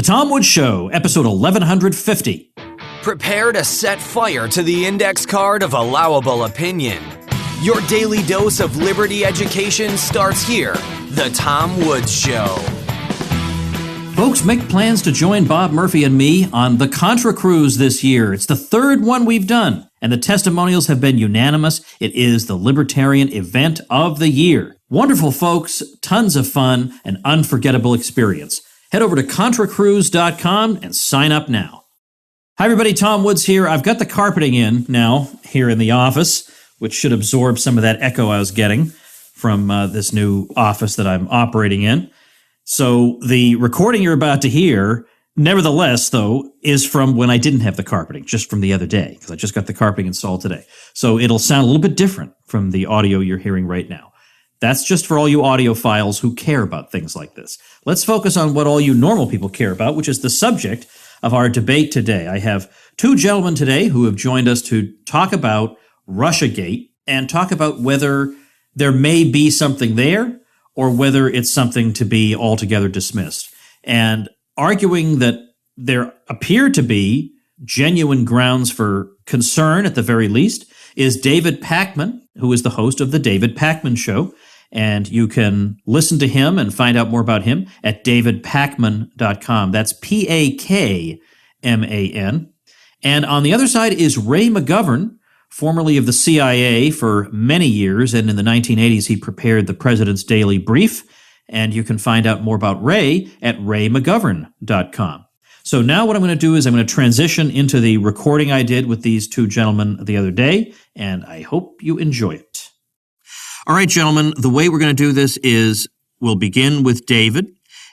Tom Woods Show, episode 1150. Prepare to set fire to the index card of allowable opinion. Your daily dose of liberty education starts here. The Tom Woods Show. Folks, make plans to join Bob Murphy and me on the Contra Cruise this year. It's the third one we've done, and the testimonials have been unanimous. It is the libertarian event of the year. Wonderful folks, tons of fun, an unforgettable experience. Head over to ContraCruise.com and sign up now. Hi, everybody. Tom Woods here. I've got the carpeting in now here in the office, which should absorb some of that echo I was getting from this new office that I'm operating in. So the recording you're about to hear, nevertheless, though, is from when I didn't have the carpeting, just from the other day, because I just got the carpeting installed today. So it'll sound a little bit different from the audio you're hearing right now. That's just for all you audiophiles who care about things like this. Let's focus on what all you normal people care about, which is the subject of our debate today. I have two gentlemen today who have joined us to talk about Russiagate and talk about whether there may be something there or whether it's something to be altogether dismissed. And arguing that there appear to be genuine grounds for concern at the very least is David Pakman, who is the host of The David Pakman Show. And you can listen to him and find out more about him at davidpakman.com. That's Pakman. And on the other side is Ray McGovern, formerly of the CIA for many years. And in the 1980s, he prepared the President's Daily Brief. And you can find out more about Ray at raymcgovern.com. So now what I'm going to do is I'm going to transition into the recording I did with these two gentlemen the other day. And I hope you enjoy it. All right, gentlemen, the way we're going to do this is we'll begin with David.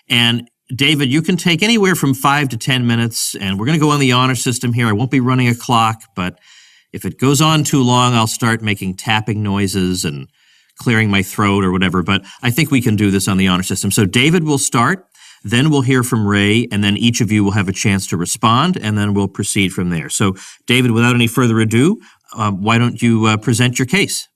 And David, you can take anywhere from 5 to 10 minutes, and we're going to go on the honor system here. I won't be running a clock, but if it goes on too long, I'll start making tapping noises and clearing my throat or whatever. But I think we can do this on the honor system. So David will start, then we'll hear from Ray, and then each of you will have a chance to respond, and then we'll proceed from there. So David, without any further ado, why don't you present your case?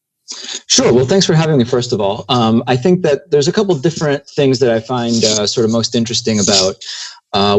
Sure. Well, thanks for having me, first of all. I think that there's a couple different things that I find sort of most interesting about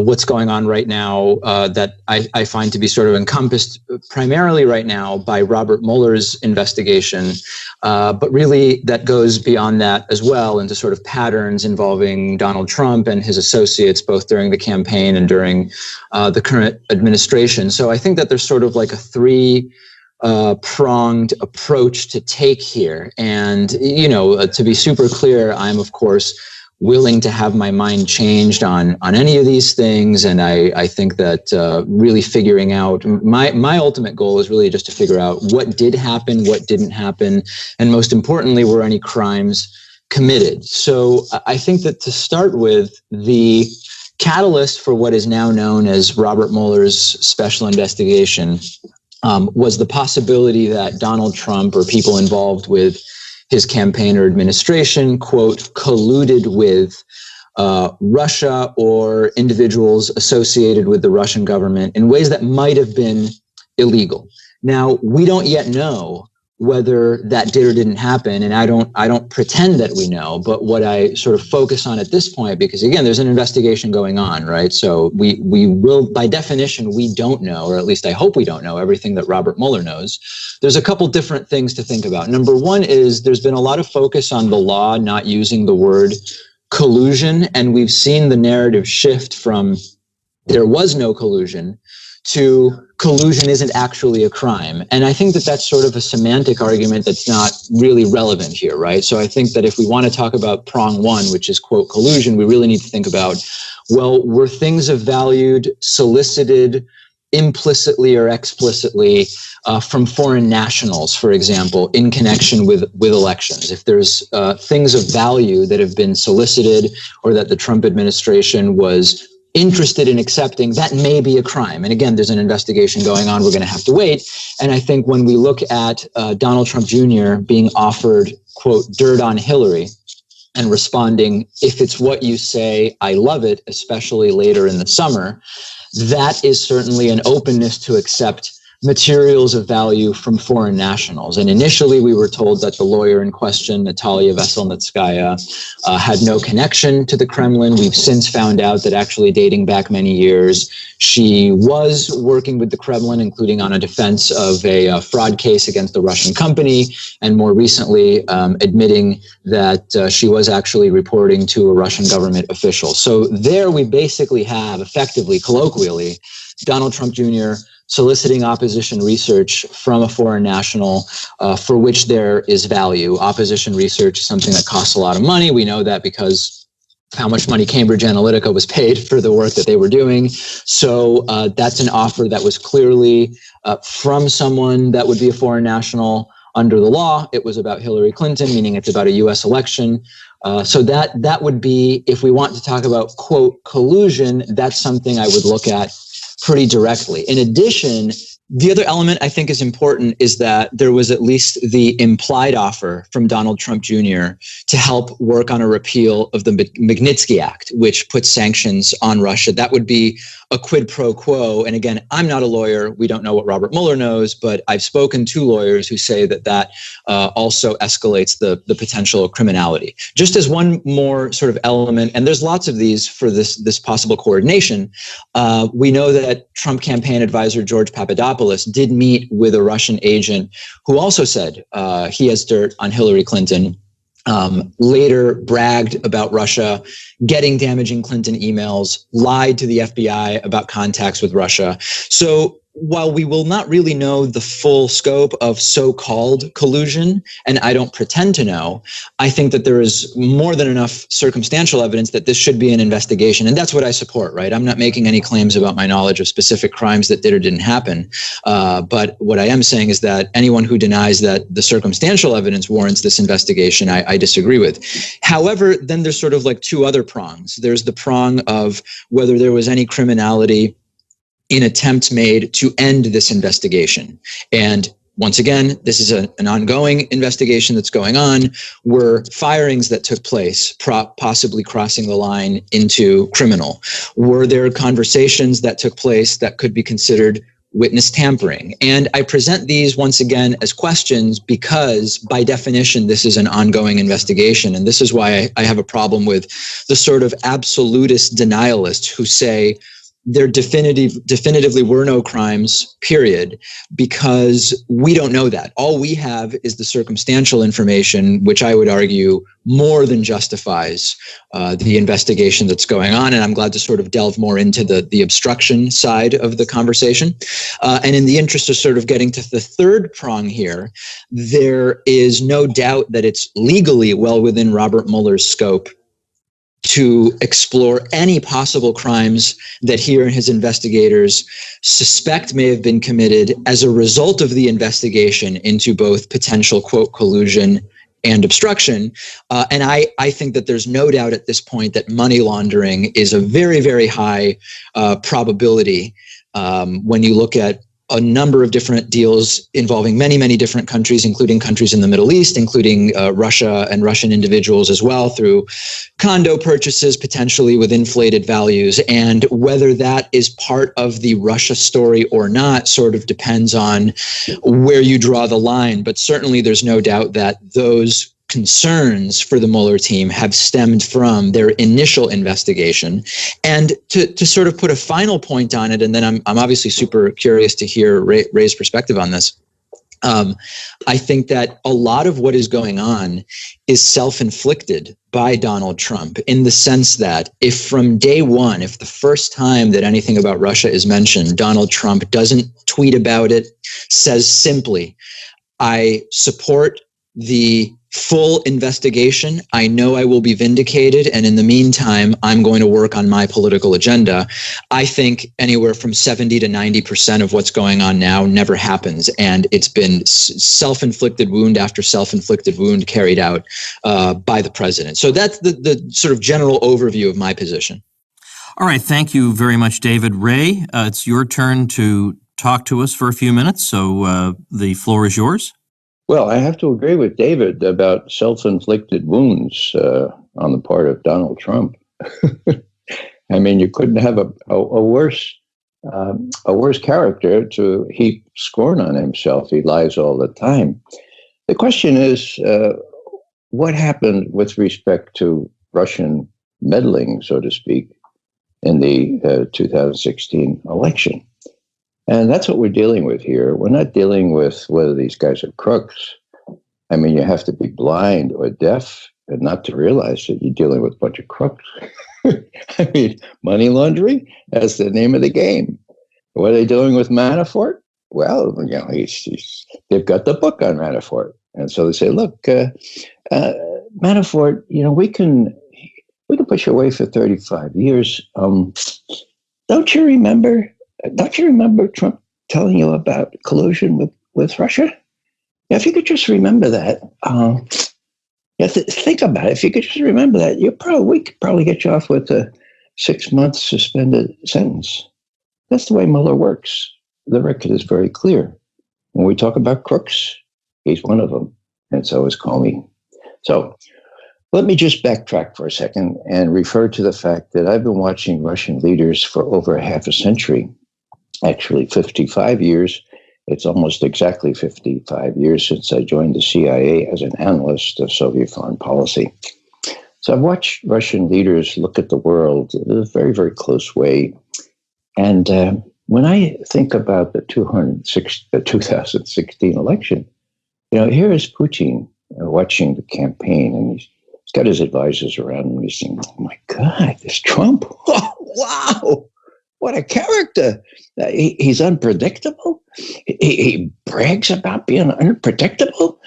what's going on right now that I find to be sort of encompassed primarily right now by Robert Mueller's investigation, but really that goes beyond that as well into sort of patterns involving Donald Trump and his associates, both during the campaign and during the current administration. So I think that there's sort of like a three-pronged approach to take here. And, you know, to be super clear, I'm, of course, willing to have my mind changed on any of these things. And I think that really figuring out, my ultimate goal is really just to figure out what did happen, what didn't happen, and most importantly, were any crimes committed. So I think that to start with, the catalyst for what is now known as Robert Mueller's special investigation was the possibility that Donald Trump or people involved with his campaign or administration, quote, colluded with Russia or individuals associated with the Russian government in ways that might have been illegal. Now, we don't yet know whether that did or didn't happen, and I don't pretend that we know, but what I sort of focus on at this point, because again, there's an investigation going on, right? So we will, by definition, we don't know, or at least I hope we don't know everything that Robert Mueller knows. There's a couple different things to think about. Number one is there's been a lot of focus on the law not using the word collusion, and we've seen the narrative shift from there was no collusion to collusion isn't actually a crime. And I think that that's sort of a semantic argument that's not really relevant here, right? So I think that if we want to talk about prong one, which is, quote, collusion, we really need to think about, well, were things of value solicited implicitly or explicitly from foreign nationals, for example, in connection with elections? If there's things of value that have been solicited or that the Trump administration was interested in accepting, that may be a crime. And again, there's an investigation going on. We're going to have to wait. And I think when we look at Donald Trump Jr. being offered, quote, dirt on Hillary and responding, if it's what you say, I love it, especially later in the summer, that is certainly an openness to accept materials of value from foreign nationals. And initially, we were told that the lawyer in question, Natalia Veselnitskaya, had no connection to the Kremlin. We've since found out that actually dating back many years, she was working with the Kremlin, including on a defense of a fraud case against the Russian company, and more recently admitting that she was actually reporting to a Russian government official. So there we basically have, effectively, colloquially, Donald Trump Jr. soliciting opposition research from a foreign national for which there is value. Opposition research is something that costs a lot of money. We know that because how much money Cambridge Analytica was paid for the work that they were doing. So that's an offer that was clearly from someone that would be a foreign national under the law. It was about Hillary Clinton, meaning it's about a U.S. election. So that would be, if we want to talk about, quote, collusion, that's something I would look at pretty directly. In addition, the other element I think is important is that there was at least the implied offer from Donald Trump Jr. to help work on a repeal of the Magnitsky Act, which puts sanctions on Russia. That would be a quid pro quo. And again, I'm not a lawyer. We don't know what Robert Mueller knows, but I've spoken to lawyers who say that also escalates the potential criminality. Just as one more sort of element, and there's lots of these for this possible coordination, we know that Trump campaign advisor George Papadopoulos did meet with a Russian agent who also said he has dirt on Hillary Clinton. Later bragged about Russia getting damaging Clinton emails, lied to the FBI about contacts with Russia. So while we will not really know the full scope of so-called collusion, and I don't pretend to know, I think that there is more than enough circumstantial evidence that this should be an investigation. And that's what I support, right? I'm not making any claims about my knowledge of specific crimes that did or didn't happen. But what I am saying is that anyone who denies that the circumstantial evidence warrants this investigation, I disagree with. However, then there's sort of like two other prongs. There's the prong of whether there was any criminality in attempts made to end this investigation. And once again, this is an ongoing investigation that's going on. Were firings that took place possibly crossing the line into criminal? Were there conversations that took place that could be considered witness tampering? And I present these once again as questions because by definition, this is an ongoing investigation. And this is why I have a problem with the sort of absolutist denialists who say, there definitively were no crimes, period, because we don't know that. All we have is the circumstantial information, which I would argue more than justifies the investigation that's going on. And I'm glad to sort of delve more into the obstruction side of the conversation. And in the interest of sort of getting to the third prong here, there is no doubt that it's legally well within Robert Mueller's scope to explore any possible crimes that he and his investigators suspect may have been committed as a result of the investigation into both potential, quote, collusion and obstruction. And I think that there's no doubt at this point that money laundering is a very, very high probability when you look at a number of different deals involving many, many different countries, including countries in the Middle East, including Russia and Russian individuals as well, through condo purchases, potentially with inflated values. And whether that is part of the Russia story or not sort of depends on where you draw the line. But certainly there's no doubt that those concerns for the Mueller team have stemmed from their initial investigation. And to sort of put a final point on it, and then I'm obviously super curious to hear Ray's perspective on this. I think that a lot of what is going on is self-inflicted by Donald Trump, in the sense that if from day one, if the first time that anything about Russia is mentioned, Donald Trump doesn't tweet about it, says simply, I support the full investigation. I know I will be vindicated. And in the meantime, I'm going to work on my political agenda. I think anywhere from 70 to 90% of what's going on now never happens. And it's been self-inflicted wound after self-inflicted wound carried out by the president. So that's the sort of general overview of my position. All right. Thank you very much, David. Ray, it's your turn to talk to us for a few minutes. So the floor is yours. Well, I have to agree with David about self-inflicted wounds on the part of Donald Trump. I mean, you couldn't have a worse a worse character to heap scorn on himself. He lies all the time. The question is, what happened with respect to Russian meddling, so to speak, in the 2016 election? And that's what we're dealing with here. We're not dealing with whether these guys are crooks. I mean, you have to be blind or deaf and not to realize that you're dealing with a bunch of crooks. I mean, money laundering, that's the name of the game. What are they doing with Manafort? Well, they've got the book on Manafort. And so they say, look, Manafort, we can put you away for 35 years. Don't you remember Trump telling you about collusion with Russia? Yeah, if you could just remember that, think about it. If you could just remember that, we could probably get you off with a 6-month suspended sentence. That's the way Mueller works. The record is very clear. When we talk about crooks, he's one of them, and so is Comey. So let me just backtrack for a second and refer to the fact that I've been watching Russian leaders for over half a century, actually 55 years. It's almost exactly 55 years since I joined the CIA as an analyst of Soviet foreign policy. So I've watched Russian leaders look at the world in a very, very close way. And when I think about the 2016 election, here is Putin watching the campaign, and he's got his advisors around him. He's saying, "Oh my God, this Trump! Oh, wow, what a character! He's unpredictable. He brags about being unpredictable,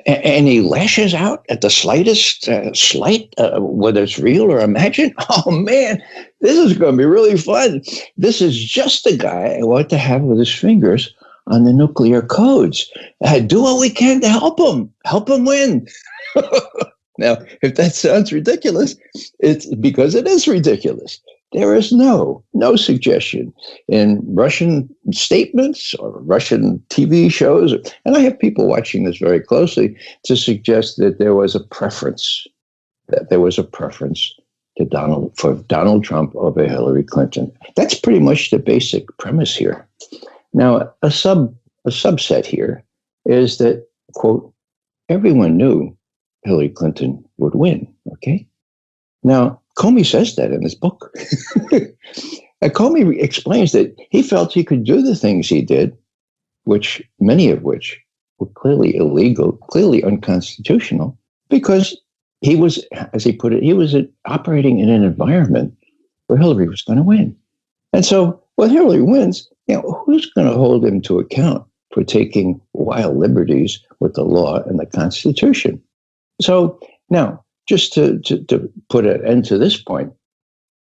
and he lashes out at the slightest slight, whether it's real or imagined. Oh man, this is going to be really fun. This is just the guy I want to have with his fingers on the nuclear codes. Do what we can to help him win." Now, if that sounds ridiculous, it's because it is ridiculous. There is no suggestion in Russian statements or Russian TV shows, and I have people watching this very closely, to suggest that there was a preference for Donald Trump over Hillary Clinton. That's pretty much the basic premise here. Now, a subset here is that, quote, everyone knew Hillary Clinton would win, okay? Now, Comey says that in his book. And Comey explains that he felt he could do the things he did, many of which were clearly illegal, clearly unconstitutional, because he was, as he put it, he was operating in an environment where Hillary was going to win. And so when Hillary wins, who's going to hold him to account for taking wild liberties with the law and the Constitution? So now, just to put an end to this point,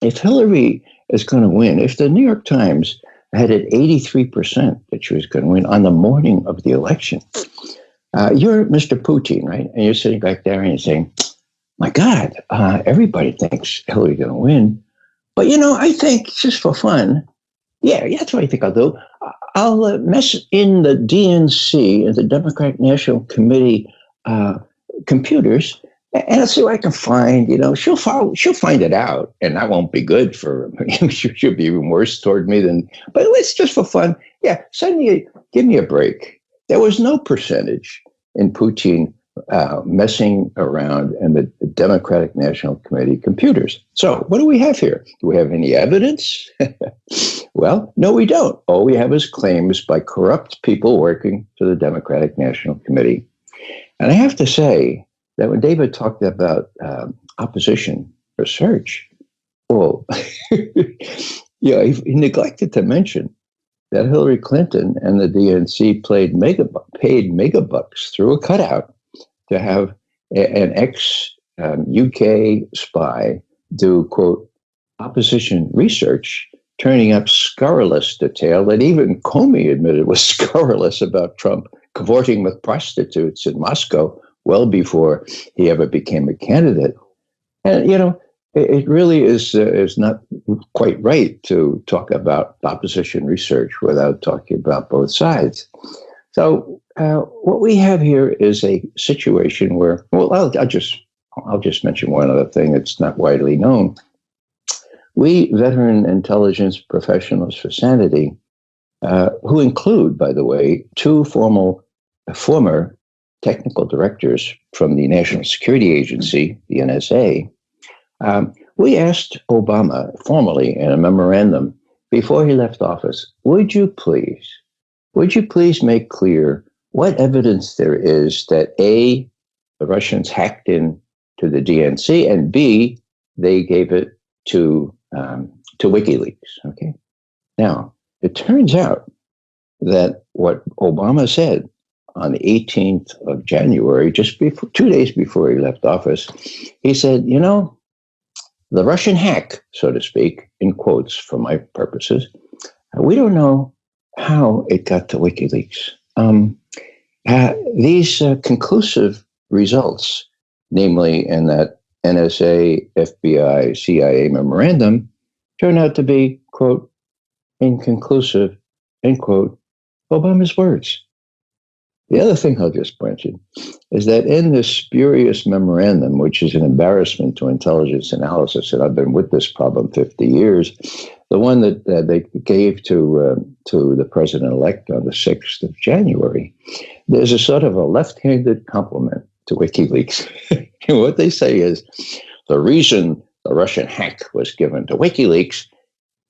if Hillary is going to win, if the New York Times had it 83% that she was going to win on the morning of the election, you're Mr. Putin, right? And you're sitting back there and you're saying, my God, everybody thinks Hillary's going to win. But, I think just for fun, that's what I think I'll do. I'll mess in the DNC, the Democratic National Committee computers, and I'll see what I can find. She'll find it out, and that won't be good for her. She'll be even worse toward me but it's just for fun. Yeah, give me a break. There was no percentage in Putin messing around in the Democratic National Committee computers. So what do we have here? Do we have any evidence? Well, no, we don't. All we have is claims by corrupt people working for the Democratic National Committee. And I have to say that when David talked about opposition research, well, he neglected to mention that Hillary Clinton and the DNC paid megabucks through a cutout to have an ex-UK spy do, quote, opposition research, turning up scurrilous detail that even Comey admitted was scurrilous about Trump cavorting with prostitutes in Moscow well before he ever became a candidate. And, it really is not quite right to talk about opposition research without talking about both sides. So what we have here is a situation where, well, I'll just mention one other thing that's not widely known. we veteran intelligence professionals for sanity, who include, by the way, two former technical directors from the National Security Agency, the NSA, we asked Obama formally in a memorandum before he left office, would you please make clear what evidence there is that A, the Russians hacked in to the DNC, and B, they gave it to WikiLeaks. Okay. Now, it turns out that what Obama said on the 18th of January, just before 2 days before he left office, he said, the Russian hack, so to speak, in quotes for my purposes, we don't know how it got to WikiLeaks. These conclusive results, namely in that NSA, FBI, CIA memorandum, turn out to be, quote, inconclusive, end quote, Obama's words. The other thing I'll just mention is that in this spurious memorandum, which is an embarrassment to intelligence analysis, and I've been with this problem 50 years, the one that they gave to the president-elect on the 6th of January, there's a sort of a left-handed compliment to WikiLeaks. And what they say is, the reason the Russian hack was given to WikiLeaks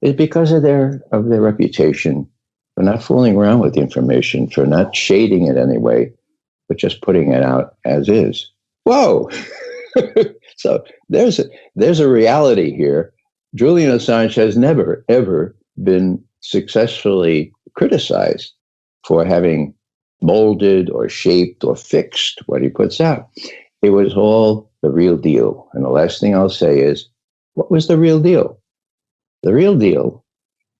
is because of their reputation for not fooling around with the information, for not shading it anyway, but just putting it out as is. Whoa! So there's a reality here. Julian Assange has never, ever been successfully criticized for having molded or shaped or fixed what he puts out. It was all the real deal. And the last thing I'll say is, what was the real deal? The real deal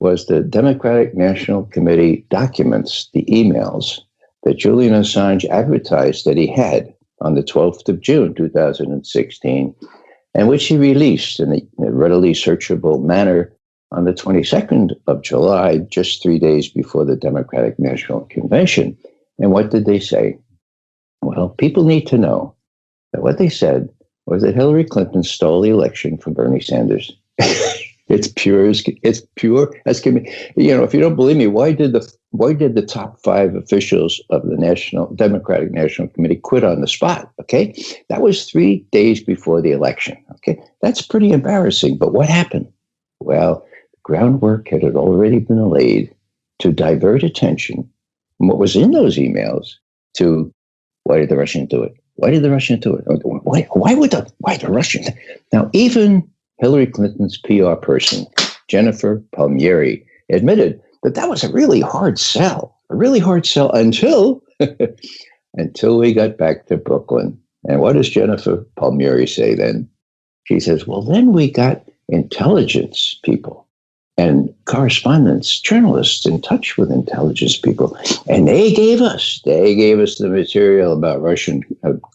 was the Democratic National Committee documents, the emails that Julian Assange advertised that he had on the 12th of June, 2016, and which he released in a readily searchable manner on the 22nd of July, just 3 days before the Democratic National Convention. And what did they say? Well, people need to know that what they said was that Hillary Clinton stole the election from Bernie Sanders. It's pure as can be. If you don't believe me, why did the top 5 officials of the Democratic National Committee quit on the spot? Okay, that was 3 days before the election. Okay, that's pretty embarrassing. But what happened? Well, the groundwork had already been laid to divert attention from what was in those emails to why did the Russians do it? Why did the Russians do it? Why the Russians? Now, even Hillary Clinton's PR person, Jennifer Palmieri, admitted that was a really hard sell until we got back to Brooklyn. And what does Jennifer Palmieri say then? She says, well, then we got intelligence people and correspondents, journalists in touch with intelligence people. And they gave us the material about Russian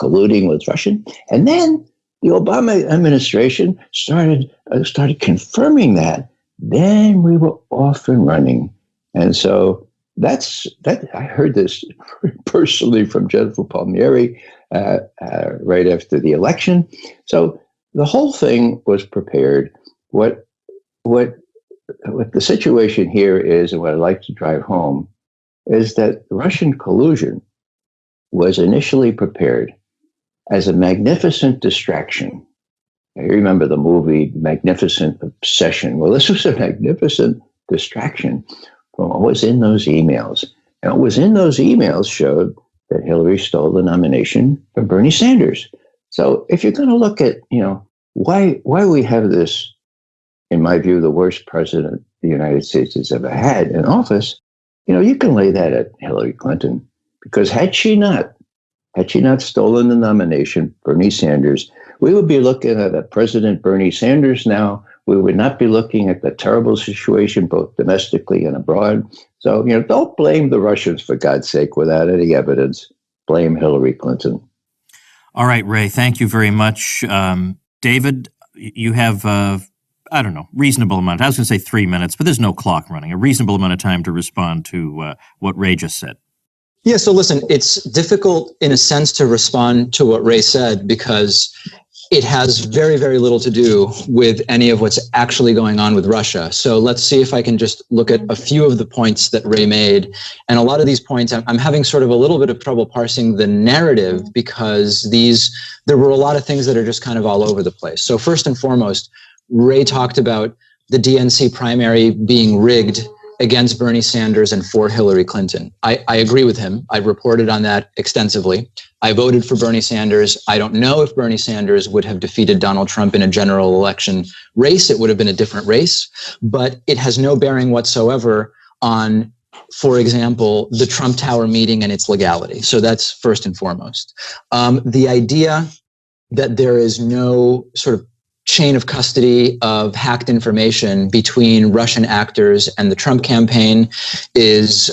colluding with Russian. And then the Obama administration started confirming that. Then we were off and running. And so that I heard this personally from Jennifer Palmieri right after the election. So the whole thing was prepared. What the situation here is, and what I'd like to drive home, is that Russian collusion was initially prepared as a magnificent distraction. I remember the movie Magnificent Obsession. Well, this was a magnificent distraction from what was in those emails. And what was in those emails showed that Hillary stole the nomination from Bernie Sanders. So if you're going to look at, why we have this, in my view, the worst president the United States has ever had in office, you can lay that at Hillary Clinton. Because had she not stolen the nomination, Bernie Sanders, we would be looking at a President Bernie Sanders now. We would not be looking at the terrible situation, both domestically and abroad. So, don't blame the Russians, for God's sake, without any evidence. Blame Hillary Clinton. All right, Ray, thank you very much. David, you have, reasonable amount. I was going to say 3 minutes, but there's no clock running. A reasonable amount of time to respond to what Ray just said. Yeah, so listen, it's difficult in a sense to respond to what Ray said because it has very, very little to do with any of what's actually going on with Russia. So let's see if I can just look at a few of the points that Ray made. And a lot of these points, I'm having sort of a little bit of trouble parsing the narrative because there were a lot of things that are just kind of all over the place. So first and foremost, Ray talked about the DNC primary being rigged against Bernie Sanders and for Hillary Clinton. I agree with him. I reported on that extensively. I voted for Bernie Sanders. I don't know if Bernie Sanders would have defeated Donald Trump in a general election race. It would have been a different race, but it has no bearing whatsoever on, for example, the Trump Tower meeting and its legality. So that's first and foremost. The idea that there is no sort of chain of custody of hacked information between Russian actors and the Trump campaign is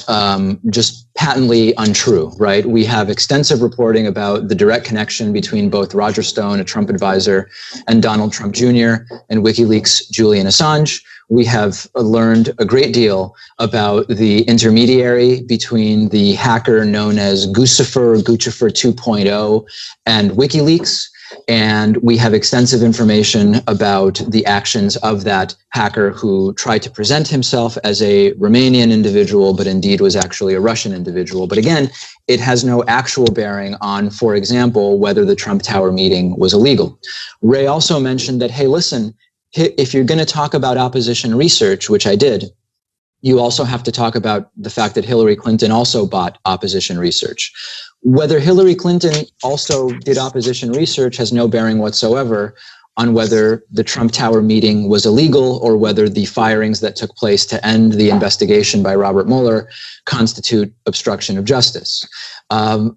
just patently untrue, right? We have extensive reporting about the direct connection between both Roger Stone, a Trump advisor, and Donald Trump Jr. and WikiLeaks' Julian Assange. We have learned a great deal about the intermediary between the hacker known as Guccifer 2.0 and WikiLeaks. And we have extensive information about the actions of that hacker who tried to present himself as a Romanian individual, but indeed was actually a Russian individual. But again, it has no actual bearing on, for example, whether the Trump Tower meeting was illegal. Ray also mentioned that, hey, listen, if you're going to talk about opposition research, which I did, you also have to talk about the fact that Hillary Clinton also bought opposition research. Whether Hillary Clinton also did opposition research has no bearing whatsoever on whether the Trump Tower meeting was illegal or whether the firings that took place to end the investigation by Robert Mueller constitute obstruction of justice.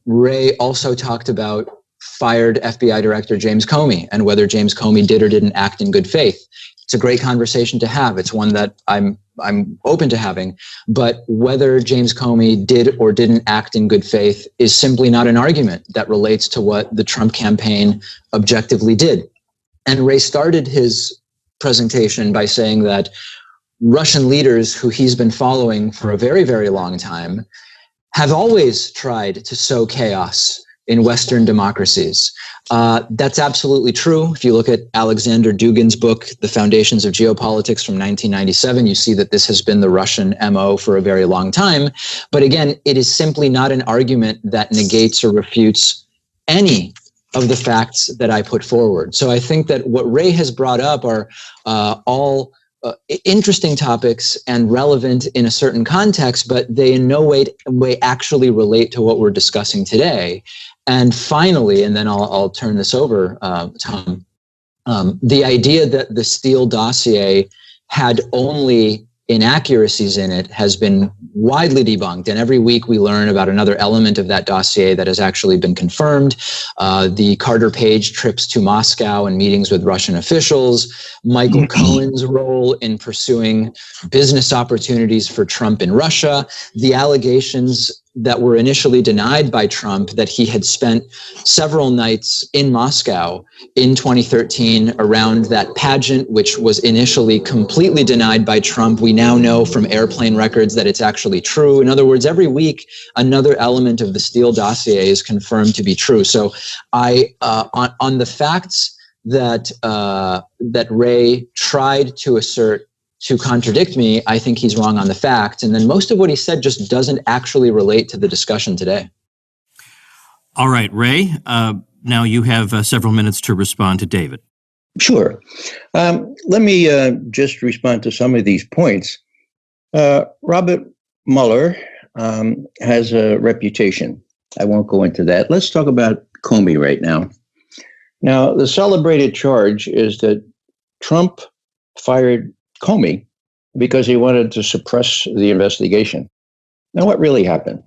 Ray also talked about fired FBI Director James Comey and whether James Comey did or didn't act in good faith. It's a great conversation to have. It's one that I'm open to having, but whether James Comey did or didn't act in good faith is simply not an argument that relates to what the Trump campaign objectively did. And Ray started his presentation by saying that Russian leaders who he's been following for a very, very long time have always tried to sow chaos in Western democracies. That's absolutely true. If you look at Alexander Dugin's book, The Foundations of Geopolitics from 1997, you see that this has been the Russian MO for a very long time. But again, it is simply not an argument that negates or refutes any of the facts that I put forward. So I think that what Ray has brought up are all interesting topics and relevant in a certain context, but they in no way actually relate to what we're discussing today. And finally, and then I'll turn this over, Tom, the idea that the Steele dossier had only inaccuracies in it has been widely debunked. And every week we learn about another element of that dossier that has actually been confirmed. The Carter Page trips to Moscow and meetings with Russian officials, Michael Cohen's role in pursuing business opportunities for Trump in Russia, the allegations that were initially denied by Trump that he had spent several nights in Moscow in 2013 around that pageant, which was initially completely denied by Trump. We now know from airplane records that it's actually true. In other words, every week, another element of the Steele dossier is confirmed to be true. So on the facts that Ray tried to assert to contradict me, I think he's wrong on the facts. And then most of what he said just doesn't actually relate to the discussion today. All right, Ray, now you have several minutes to respond to David. Sure. Let me just respond to some of these points. Robert Mueller has a reputation. I won't go into that. Let's talk about Comey right now. Now, the celebrated charge is that Trump fired Comey because he wanted to suppress the investigation. Now, what really happened?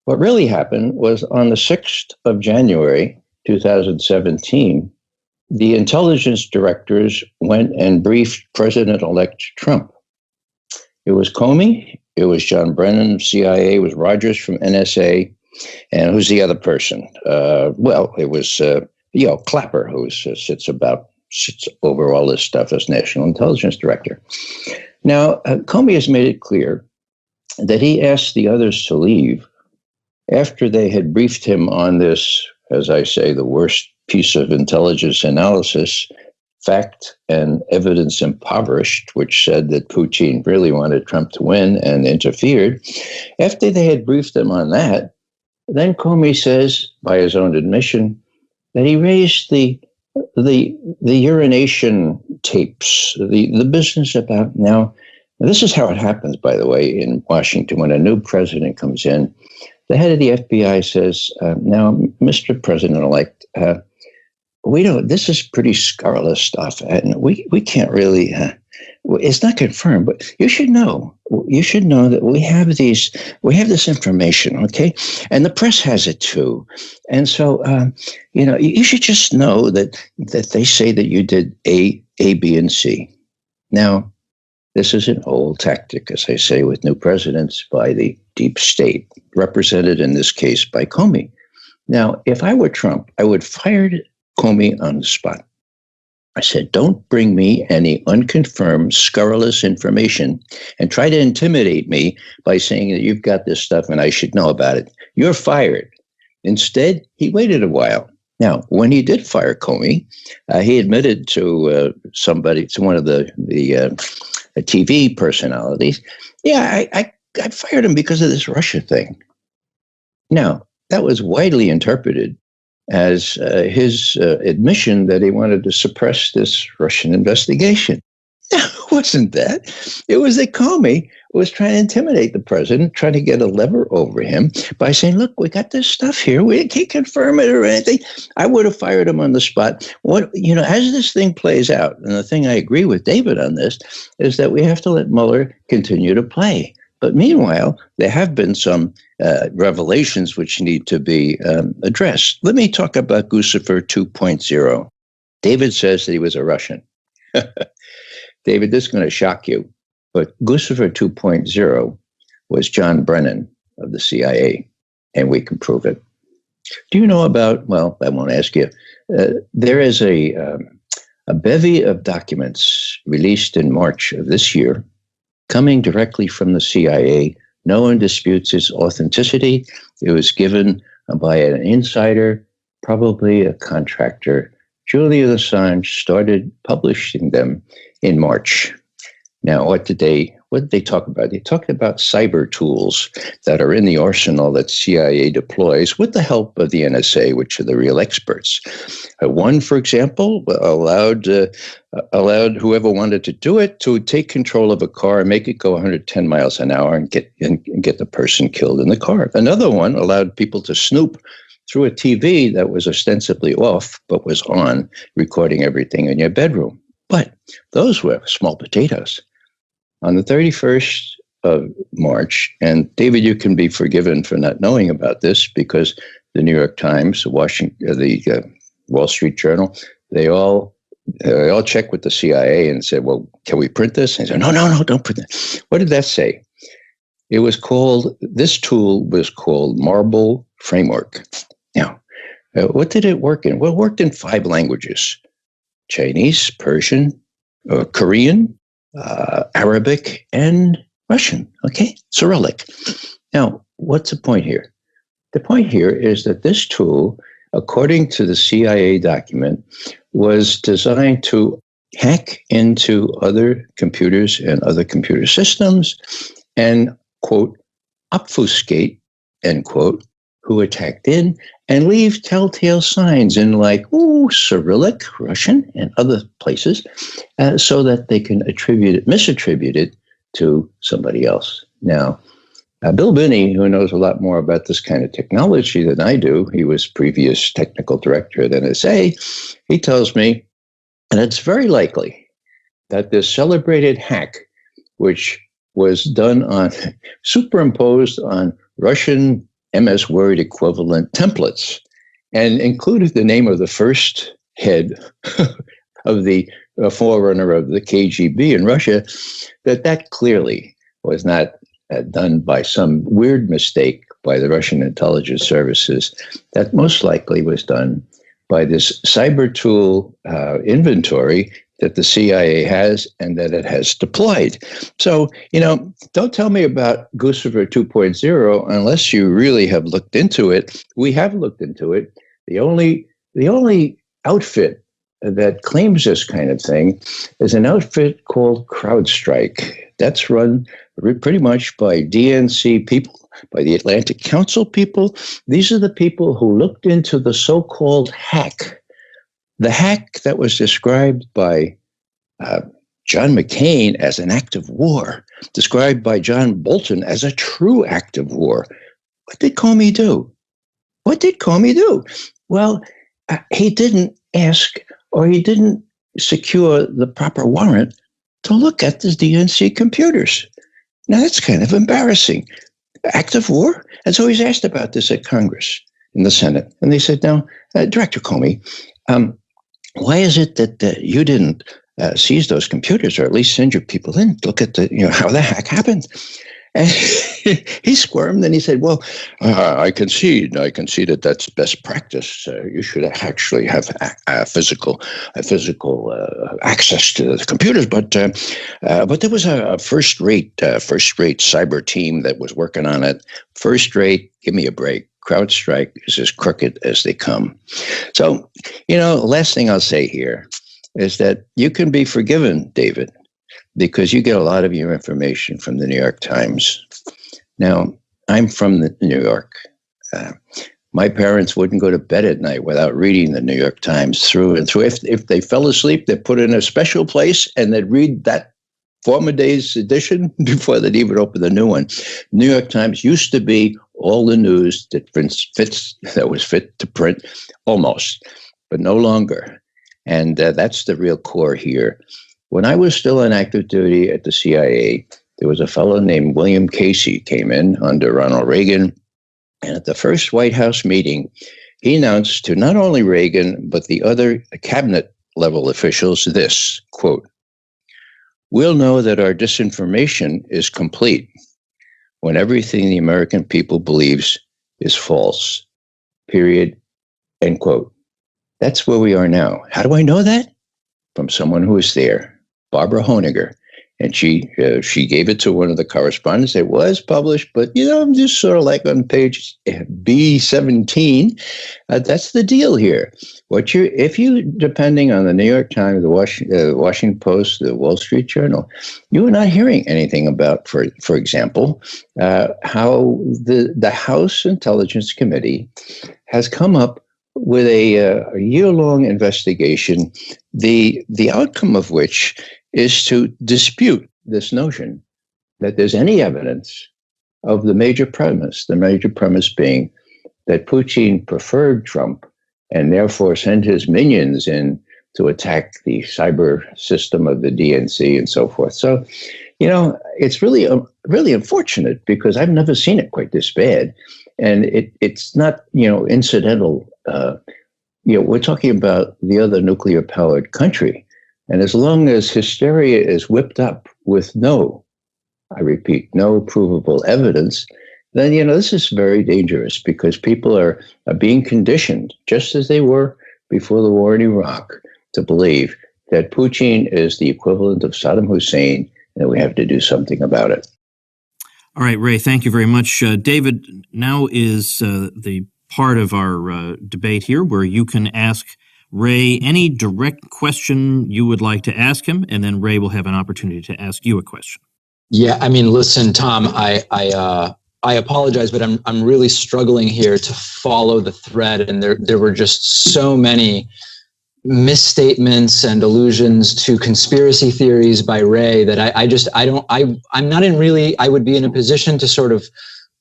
What really happened was on the 6th of January, 2017, the intelligence directors went and briefed President-elect Trump. It was Comey, it was John Brennan of CIA, it was Rogers from NSA, and who's the other person? It was Clapper, who sits over all this stuff as National Intelligence Director. Now, Comey has made it clear that he asked the others to leave after they had briefed him on this, as I say, the worst piece of intelligence analysis, Fact and Evidence Impoverished, which said that Putin really wanted Trump to win and interfered. After they had briefed them on that, then Comey says, by his own admission, that he raised the urination tapes, the business about now. This is how it happens, by the way, in Washington when a new president comes in. The head of the FBI says, "Now, Mr. President-elect, we don't. This is pretty scurrilous stuff, and we can't really. It's not confirmed, but you should know. You should know that we have this information, okay? And the press has it too. And so, you should just know that they say that you did A, B, and C. Now, this is an old tactic, as I say, with new presidents by the deep state, represented in this case by Comey. Now, if I were Trump, I would fire Comey on the spot. I said, don't bring me any unconfirmed, scurrilous information and try to intimidate me by saying that you've got this stuff and I should know about it. You're fired. Instead, he waited a while. Now, when he did fire Comey, he admitted to one of the TV personalities, yeah, I fired him because of this Russia thing. Now, that was widely interpreted as his admission that he wanted to suppress this Russian investigation. No, it wasn't that. It was that Comey was trying to intimidate the president, trying to get a lever over him by saying, look, we got this stuff here. We can't confirm it or anything. I would have fired him on the spot. As this thing plays out, and the thing I agree with David on this, is that we have to let Mueller continue to play. But meanwhile, there have been some revelations which need to be addressed. Let me talk about Guccifer 2.0. David says that he was a Russian. David, this is going to shock you, but Guccifer 2.0 was John Brennan of the CIA, and we can prove it. Do you know about, well, I won't ask you, there is a bevy of documents released in March of this year coming directly from the CIA. No one disputes its authenticity. It was given by an insider, probably a contractor. Julian Assange started publishing them in March. Now, what did they talk about? They talked about cyber tools that are in the arsenal that CIA deploys with the help of the NSA, which are the real experts. One, for example, allowed whoever wanted to do it to take control of a car and make it go 110 miles an hour and get the person killed in the car. Another one allowed people to snoop through a TV that was ostensibly off but was on, recording everything in your bedroom. But those were small potatoes. On the 31st of March, and David, you can be forgiven for not knowing about this because the New York Times, the Wall Street Journal, they all checked with the CIA and said, well, can we print this? And they said, no, don't print it. What did that say? This tool was called Marble Framework. Now, what did it work in? Well, it worked in 5 languages: Chinese, Persian, Korean, Arabic, and Russian, okay? Cyrillic. Now, what's the point here? The point here is that this tool, according to the CIA document, was designed to hack into other computers and other computer systems and, quote, obfuscate, end quote, who attacked in and leave telltale signs in like, Cyrillic, Russian, and other places, so that they can misattribute it to somebody else. Now, Bill Binney, who knows a lot more about this kind of technology than I do, he was previous technical director at NSA, he tells me, and it's very likely that this celebrated hack, which was done superimposed on Russian MS Word equivalent templates, and included the name of the first head of the forerunner of the KGB in Russia, that clearly was not done by some weird mistake by the Russian intelligence services. That most likely was done by this cyber tool inventory that the CIA has and that it has deployed. So, don't tell me about Guccifer 2.0 unless you really have looked into it. We have looked into it. The only outfit that claims this kind of thing is an outfit called CrowdStrike. That's run pretty much by DNC people, by the Atlantic Council people. These are the people who looked into the so-called hack, the hack that was described by John McCain as an act of war, described by John Bolton as a true act of war. What did Comey do? What did Comey do? Well, he didn't ask, or he didn't secure the proper warrant to look at the DNC computers. Now, that's kind of embarrassing. Act of war? And so he's asked about this at Congress, in the Senate. And they said, now, Director Comey, why is it that you didn't seize those computers, or at least send your people in to look at how the hack happened? And he squirmed and he said, well, I concede that that's best practice. You should actually have physical access to the computers. But there was a first-rate cyber team that was working on it. First rate, give me a break. CrowdStrike is as crooked as they come. So, last thing I'll say here is that you can be forgiven, David, because you get a lot of your information from the New York Times. Now, I'm from New York. My parents wouldn't go to bed at night without reading the New York Times through and through. If they fell asleep, they'd put it in a special place and they'd read that former day's edition before they'd even open the new one. New York Times used to be all the news that was fit to print, almost, but no longer. And that's the real core here. When I was still on active duty at the CIA, there was a fellow named William Casey came in under Ronald Reagan. And at the first White House meeting, he announced to not only Reagan, but the other cabinet level officials this, quote, "We'll know that our disinformation is complete when everything the American people believes is false, period," end quote. That's where we are now. How do I know that? From someone who was there, Barbara Honegger. And she gave it to one of the correspondents. It was published, but, I'm just sort of like on page B17. That's the deal here. If you, depending on the New York Times, the Washington Post, the Wall Street Journal, you are not hearing anything about, for example, how the House Intelligence Committee has come up with a year-long investigation, the outcome of which is to dispute this notion that there's any evidence of the major premise being that Putin preferred Trump and therefore sent his minions in to attack the cyber system of the DNC and so forth. So, it's really, really unfortunate because I've never seen it quite this bad. And it's not, incidental. We're talking about the other nuclear-powered country. And as long as hysteria is whipped up with no provable evidence, then, this is very dangerous because people are being conditioned, just as they were before the war in Iraq, to believe that Putin is the equivalent of Saddam Hussein and that we have to do something about it. All right, Ray, thank you very much. David, now is the part of our debate here where you can ask Ray any direct question you would like to ask him, and then Ray will have an opportunity to ask you a question. Yeah, listen, Tom, I apologize, but I'm really struggling here to follow the thread, and there were just so many misstatements and allusions to conspiracy theories by Ray that I'm not I would be in a position to sort of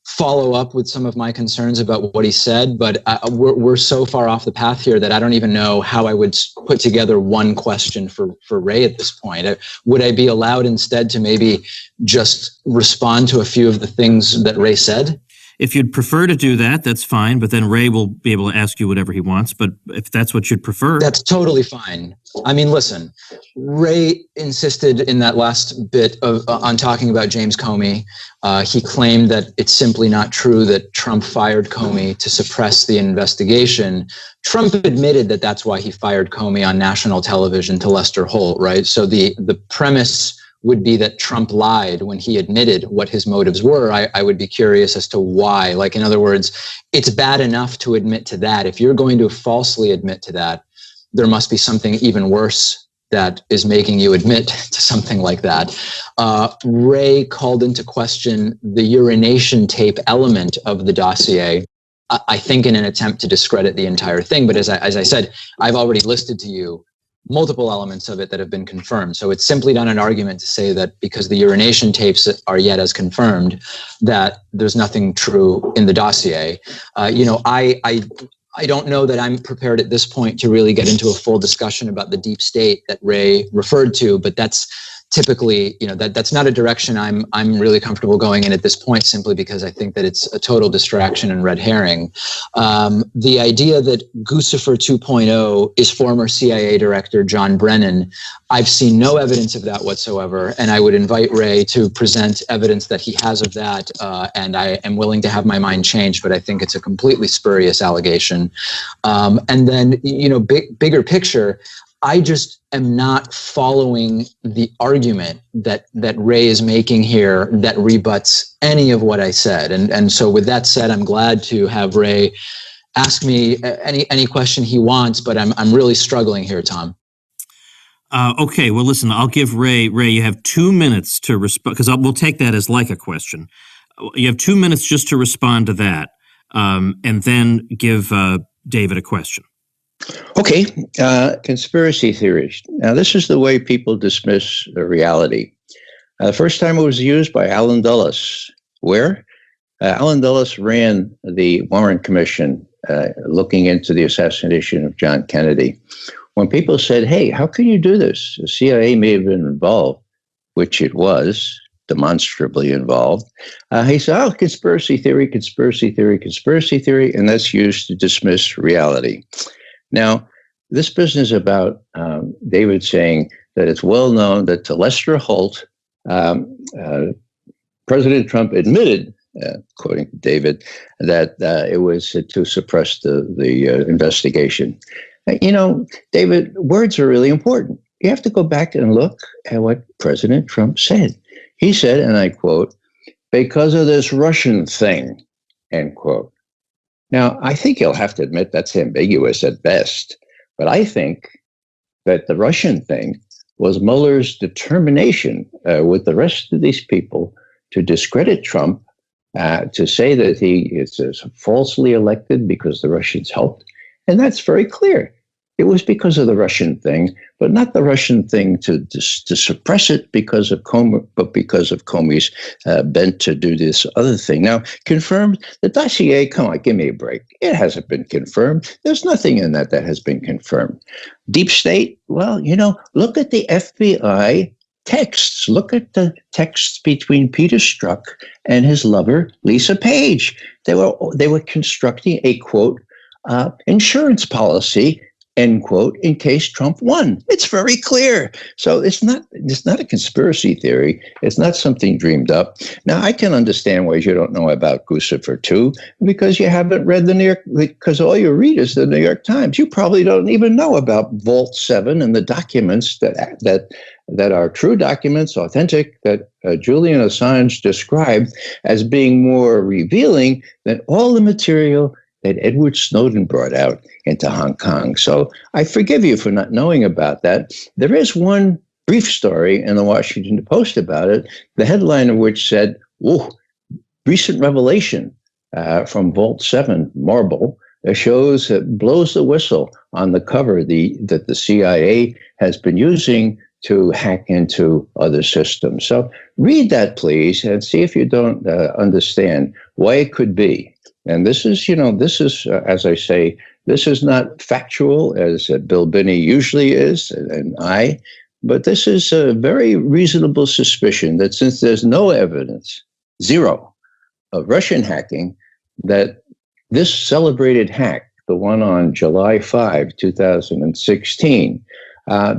follow up with some of my concerns about what he said, but we're so far off the path here that I don't even know how I would put together one question for Ray at this point. Would I be allowed instead to maybe just respond to a few of the things that Ray said? If you'd prefer to do that, that's fine, but then Ray will be able to ask you whatever he wants. But if that's what you'd prefer... That's totally fine. Listen, Ray insisted in that last bit on talking about James Comey. He claimed that it's simply not true that Trump fired Comey to suppress the investigation. Trump admitted that that's why he fired Comey on national television to Lester Holt, right? So the premise would be that Trump lied when he admitted what his motives were. I would be curious as to why. In other words, it's bad enough to admit to that. If you're going to falsely admit to that, there must be something even worse that is making you admit to something like that. Wray called into question the urination tape element of the dossier, I think in an attempt to discredit the entire thing. But as I said, I've already listed to you multiple elements of it that have been confirmed. So it's simply not an argument to say that because the urination tapes are yet as confirmed, that there's nothing true in the dossier. I don't know that I'm prepared at this point to really get into a full discussion about the deep state that Wray referred to, but that's typically, that's not a direction I'm really comfortable going in at this point, simply because I think that it's a total distraction and red herring. The idea that Guccifer 2.0 is former CIA Director John Brennan, I've seen no evidence of that whatsoever, and I would invite Wray to present evidence that he has of that, and I am willing to have my mind changed, but I think it's a completely spurious allegation. And then, bigger picture, I just am not following the argument that Wray is making here that rebuts any of what I said. And so with that said, I'm glad to have Wray ask me any question he wants, but I'm really struggling here, Tom. Okay, well, listen, I'll give Ray, you have 2 minutes to respond, because we'll take that as like a question. You have 2 minutes just to respond to that, and then give David a question. Okay, conspiracy theories. Now, this is the way people dismiss the reality. The first time it was used by Allen Dulles. Where? Allen Dulles ran the Warren Commission looking into the assassination of John Kennedy. When people said, hey, how can you do this? The CIA may have been involved, which it was, demonstrably involved. He said, oh, conspiracy theory, and that's used to dismiss reality. Now, this business about David saying that it's well known that to Lester Holt, President Trump admitted, according to David, that it was to suppress the investigation. David, words are really important. You have to go back and look at what President Trump said. He said, and I quote, because of this Russian thing, end quote. Now, I think you'll have to admit that's ambiguous at best, but I think that the Russian thing was Mueller's determination with the rest of these people to discredit Trump, to say that he is falsely elected because the Russians helped. And that's very clear. It was because of the Russian thing, but not the Russian thing to suppress it because of Comey, but because of Comey's bent to do this other thing. Now, confirmed, the dossier, come on, give me a break. It hasn't been confirmed. There's nothing in that has been confirmed. Deep state, well, look at the FBI texts. Look at the texts between Peter Strzok and his lover, Lisa Page. They were constructing a, quote, insurance policy, end quote, in case Trump won. It's very clear. So it's not a conspiracy theory. It's not something dreamed up. Now, I can understand why you don't know about Guccifer 2, because you haven't read because all you read is the New York Times. You probably don't even know about Vault 7 and the documents that are true documents, authentic, that Julian Assange described as being more revealing than all the material that Edward Snowden brought out into Hong Kong. So I forgive you for not knowing about that. There is one brief story in the Washington Post about it, the headline of which said, "Whoa, recent revelation from Vault 7 Marble shows that blows the whistle on the cover that the CIA has been using to hack into other systems." So read that, please, and see if you don't understand why it could be. And this is, as I say, this is not factual as Bill Binney usually is, but this is a very reasonable suspicion that since there's no evidence, zero, of Russian hacking, that this celebrated hack, the one on July 5, 2016,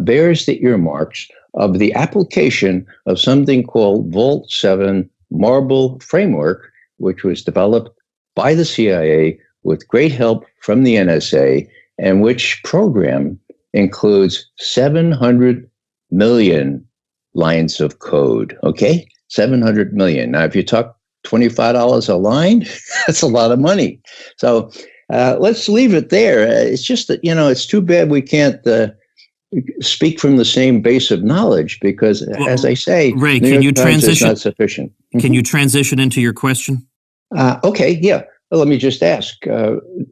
bears the earmarks of the application of something called Vault 7 Marble Framework, which was developed by the CIA with great help from the NSA, and which program includes 700 million lines of code. Okay, 700 million. Now, if you talk $25 a line, that's a lot of money. So let's leave it there. It's just that, it's too bad we can't speak from the same base of knowledge because, as I say, Ray, New can York you Times transition? is not sufficient. Can you transition into your question? Okay, yeah. Well, let me just ask,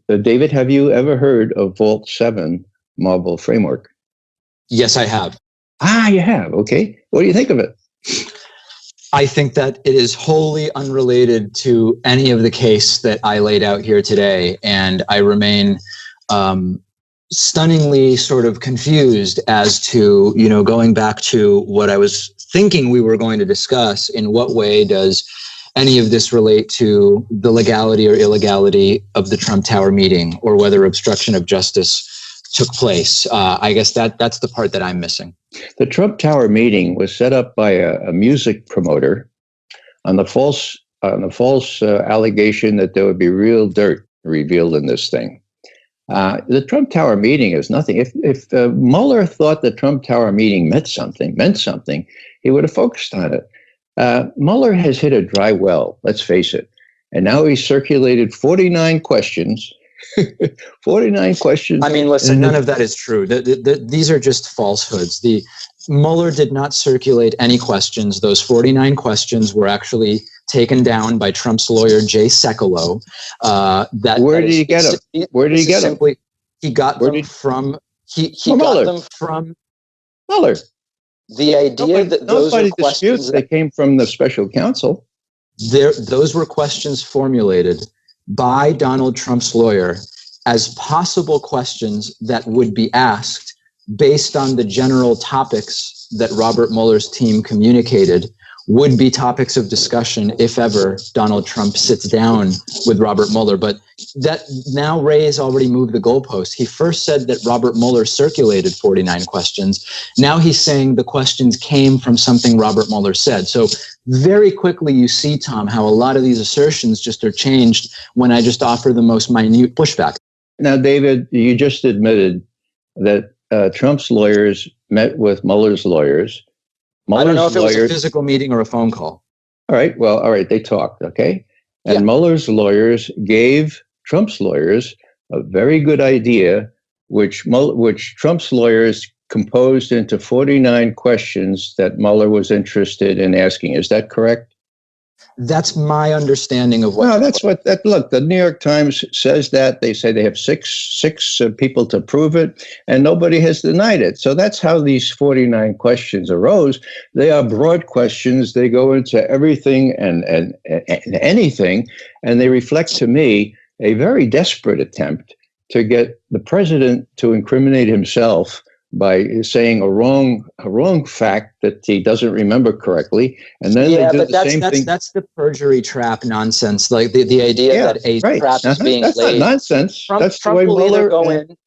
David, have you ever heard of Vault 7 Marble Framework? Yes, I have. You have. Okay. What do you think of it? I think that it is wholly unrelated to any of the case that I laid out here today, and I remain stunningly sort of confused as to, going back to what I was thinking we were going to discuss, in what way does any of this relate to the legality or illegality of the Trump Tower meeting, or whether obstruction of justice took place? I guess that's the part that I'm missing. The Trump Tower meeting was set up by a music promoter on the false allegation that there would be real dirt revealed in this thing. The Trump Tower meeting is nothing. If Mueller thought the Trump Tower meeting meant something, he would have focused on it. Mueller has hit a dry well, let's face it. And now he's circulated 49 questions. 49 questions. I mean, listen, none of that is true. These are just falsehoods. Mueller did not circulate any questions. Those 49 questions were actually taken down by Trump's lawyer, Jay Sekulow. Where did he get them? Where did he get them? He got them from Mueller. The idea that those are nobody questions disputes they came from the special counsel. Those were questions formulated by Donald Trump's lawyer as possible questions that would be asked based on the general topics that Robert Mueller's team communicated would be topics of discussion if ever Donald Trump sits down with Robert Mueller. But that now Ray has already moved the goalpost. He first said that Robert Mueller circulated 49 questions. Now he's saying the questions came from something Robert Mueller said. So very quickly you see, Tom, how a lot of these assertions just are changed when I just offer the most minute pushback. Now, David, you just admitted that Trump's lawyers met with Mueller's lawyers. I don't know if it was a physical meeting or a phone call. All right. They talked, okay? And Mueller's lawyers gave Trump's lawyers a very good idea, which Trump's lawyers composed into 49 questions that Mueller was interested in asking. Is that correct? That's my understanding of what. Well, that's what look, the New York Times says that. They say they have six people to prove it, and nobody has denied it. So that's how these 49 questions arose. They are broad questions. They go into everything and anything, and they reflect to me a very desperate attempt to get the president to incriminate himself by saying a wrong fact that he doesn't remember correctly, and then they do the same thing. That's the perjury trap nonsense. Like the idea that a trap is being that's laid. Not nonsense. Trump, that's Trump the way will Mueller.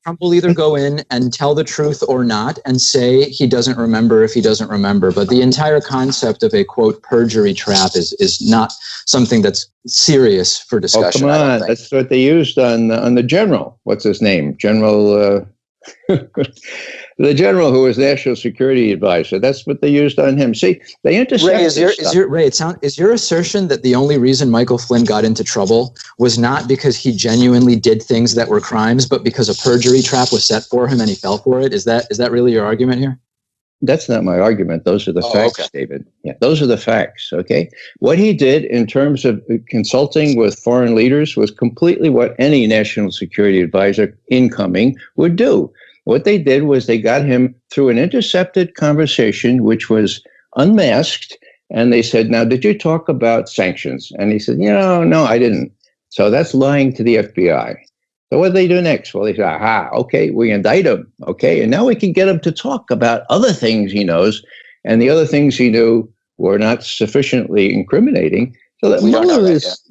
Trump will either go in and tell the truth or not, and say he doesn't remember if he doesn't remember. But the entire concept of a quote perjury trap is not something that's serious for discussion. Oh, come on, that's what they used on the general. What's his name? General. The general who was national security advisor. That's what they used on him. See, they intercepted. Ray, is your assertion that the only reason Michael Flynn got into trouble was not because he genuinely did things that were crimes, but because a perjury trap was set for him and he fell for it? Is that really your argument here? That's not my argument. Those are the facts, okay. David. Yeah, those are the facts. Okay. What he did in terms of consulting with foreign leaders was completely what any national security advisor incoming would do. What they did was they got him through an intercepted conversation, which was unmasked. And they said, now, did you talk about sanctions? And he said, no, I didn't. So that's lying to the FBI. So what did they do next? Well, they said, okay, we indict him. Okay. And now we can get him to talk about other things he knows. And the other things he knew were not sufficiently incriminating. So that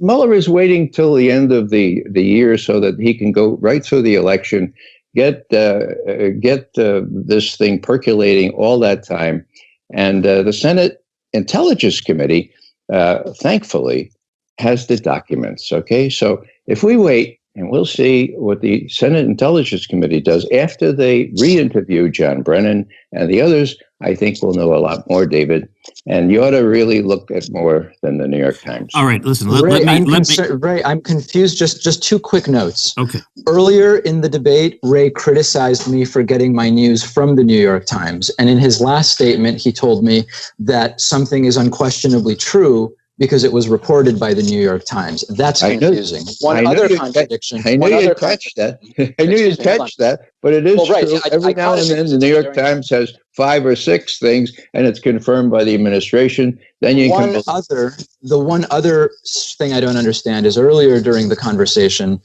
Mueller is waiting till the end of the year so that he can go right through the election, get this thing percolating all that time. And the Senate Intelligence Committee, thankfully, has the documents. Okay. So if we wait, and we'll see what the Senate Intelligence Committee does after they re-interview John Brennan and the others, I think we'll know a lot more, David. And you ought to really look at more than the New York Times. All right, listen. Ray, Let me. Ray, I'm confused. Just two quick notes. Okay. Earlier in the debate, Ray criticized me for getting my news from the New York Times. And in his last statement, he told me that something is unquestionably true because it was reported by the New York Times. That's confusing. I knew you'd catch that. I knew you'd catch that, but it is true. Every now and then, the New York Times has 5 or 6 things, and it's confirmed by the administration. Then you The one other thing I don't understand is earlier during the conversation,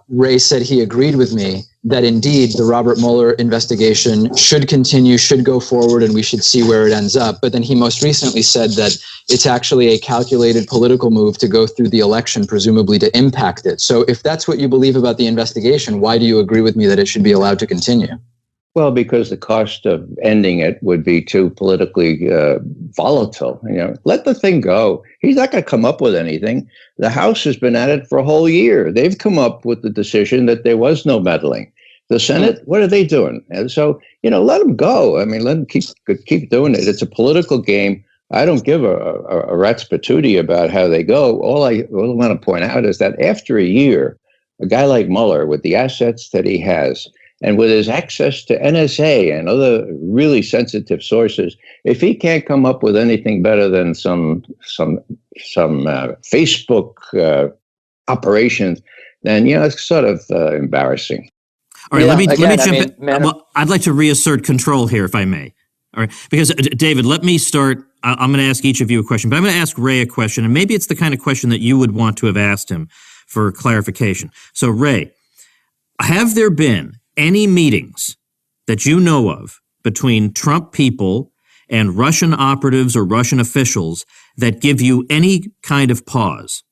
Ray said he agreed with me that indeed the Robert Mueller investigation should continue, should go forward, and we should see where it ends up. But then he most recently said that it's actually a calculated political move to go through the election, presumably to impact it. So if that's what you believe about the investigation, why do you agree with me that it should be allowed to continue? Well, because the cost of ending it would be too politically volatile. Let the thing go. He's not going to come up with anything. The House has been at it for a whole year. They've come up with the decision that there was no meddling. The Senate, what are they doing? And so, let them go. I mean, let them keep doing it. It's a political game. I don't give a rat's patootie about how they go. All I want to point out is that after a year, a guy like Mueller, with the assets that he has, and with his access to NSA and other really sensitive sources, if he can't come up with anything better than some Facebook operations, then it's sort of embarrassing. All right, let me jump in. Well, I'd like to reassert control here, if I may. All right, because David, let me start. I'm going to ask each of you a question, but I'm going to ask Ray a question, and maybe it's the kind of question that you would want to have asked him for clarification. So, Ray, have there been any meetings that you know of between Trump people and Russian operatives or Russian officials that give you any kind of pause?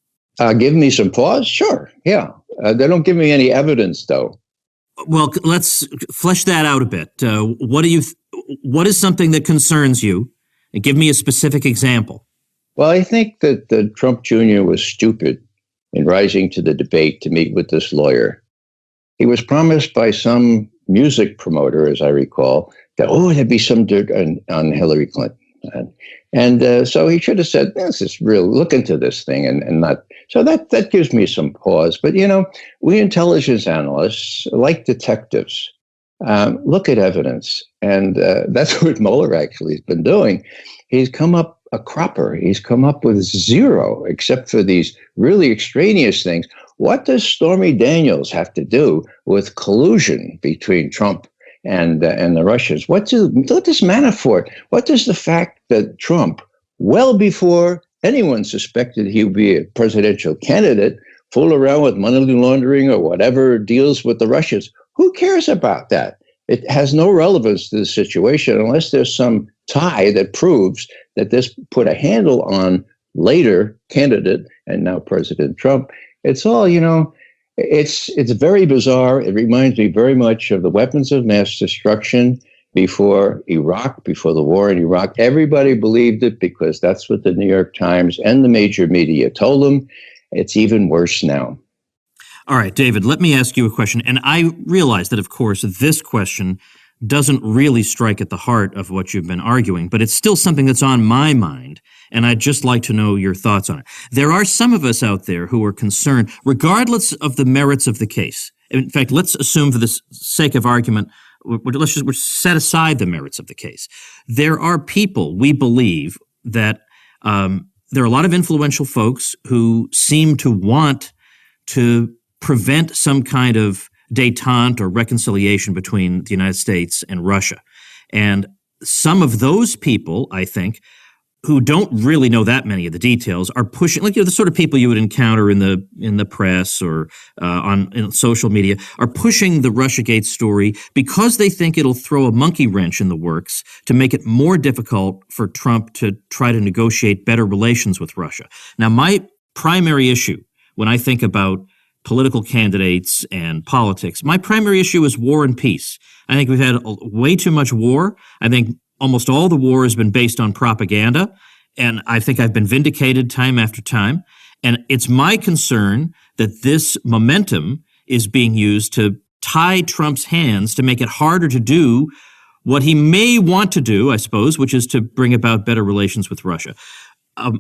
Give me some pause? Sure, yeah. They don't give me any evidence, though. Well, let's flesh that out a bit. What is something that concerns you? And give me a specific example. Well, I think that Trump Jr. was stupid in rising to the debate to meet with this lawyer. He was promised by some music promoter, as I recall, that, there'd be some dirt on Hillary Clinton. And so he should have said, this is real, look into this thing and not. So that gives me some pause. But, we intelligence analysts, like detectives, look at evidence. And that's what Mueller actually has been doing. He's come up a cropper. He's come up with zero, except for these really extraneous things. What does Stormy Daniels have to do with collusion between Trump and the Russians? What does Manafort? What does the fact that Trump, well before anyone suspected he would be a presidential candidate, fool around with money laundering or whatever deals with the Russians? Who cares about that? It has no relevance to the situation unless there's some tie that proves that this put a handle on later candidate and now President Trump. It's all, it's very bizarre. It reminds me very much of the weapons of mass destruction before Iraq, before the war in Iraq. Everybody believed it because that's what the New York Times and the major media told them. It's even worse now. All right, David, let me ask you a question. And I realize that, of course, this question doesn't really strike at the heart of what you've been arguing, but it's still something that's on my mind, and I'd just like to know your thoughts on it. There are some of us out there who are concerned, regardless of the merits of the case. In fact, let's assume for the sake of argument, let's set aside the merits of the case. There are people, we believe, that there are a lot of influential folks who seem to want to prevent some kind of détente or reconciliation between the United States and Russia. And some of those people, I think, who don't really know that many of the details are pushing, like the sort of people you would encounter in the press or in social media, are pushing the Russiagate story because they think it'll throw a monkey wrench in the works to make it more difficult for Trump to try to negotiate better relations with Russia. Now, my primary issue when I think about political candidates and politics, my primary issue is war and peace. I think we've had way too much war. I think almost all the war has been based on propaganda, and I think I've been vindicated time after time. And it's my concern that this momentum is being used to tie Trump's hands to make it harder to do what he may want to do, I suppose, which is to bring about better relations with Russia.